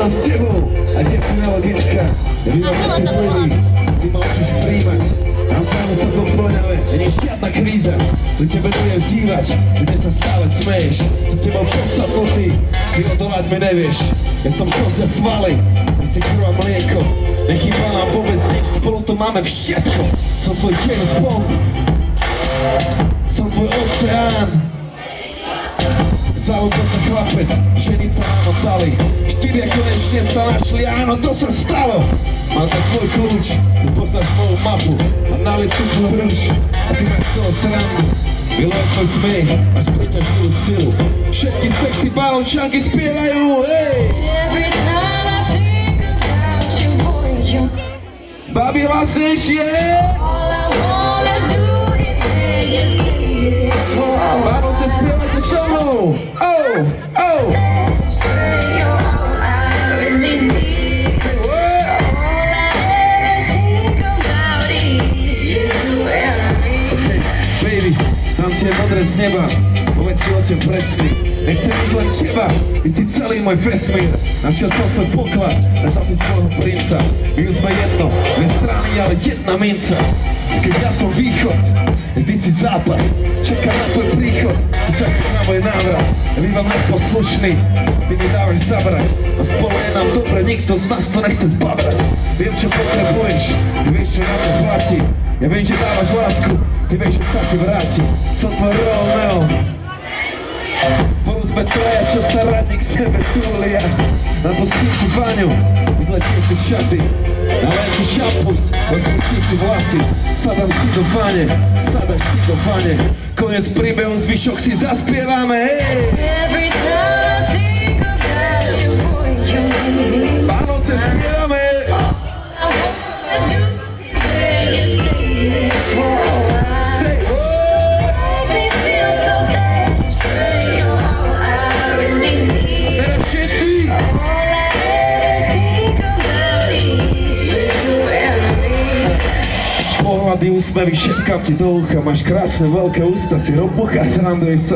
jedno s tebou a nefinalogická. Vy ma citlivý, ty ma môžeš príjmať. Nám sámu sa doplňame, není žiadna kríza. Do tebe budem vzývať, kde sa stále smeješ. Som tebou posadnutý, ty odolať mi nevieš. Ja som kost a svaly, ja si krv a mlieko. Nechýba nám vôbec nič, spolu to máme všetko. Som tvoj James Bond, som tvoj oceán. Zalúbil sa chlapec, ženy sa nám oddali. 4 konečne sa našli, áno, to sa stalo. Mám tak tvoj kľúč, ty poznáš moju mapu. A na licu tvoj ruč, a ty máš z toho srandu. Milujem tvoj smiech, máš príťažnú silu. Všetky sexy balončanky spievajú, hej! Babi hlasnejšie! Balonce, spievajte so mnou! Oh, oh! Baby, dám ti modré z neba, povedz si o čem presný. Nechcem už len teba, ty si celý môj vesmír. Našiel som svoj poklad, našla si svojho princa. My už sme jedno, dve strany, ale jedna minca. Keď ja som východ, ty si západ. Čakám na tvoj príchod, ty čakáš na môj návrat. Bývam neposlušný, ty mi dávaš zabrať. A spolu je nám dobre, nikto z nás to nechce zbabrať. Viem, čo potrebuješ, ty vieš, čo na to platí. Ja viem, že dávaš lásku, ty vieš, že sa ti vráti. Som tvoj Romeo. Spolu sme traja, čo sa radí k sebe túlia. Napustím ti vaňu, vyzlečím si šaty. Nalejem ti šampus, rozpustím si vlasy. Sadám si do vane, sadaš si do vane. Konec príbehu, zvyšok si zaspievame, hej! Vánoce spievame! Pohľady, úsmevy, šepkám ti do ucha. Máš krásne veľké ústa, si ropucha, sranduješ sa.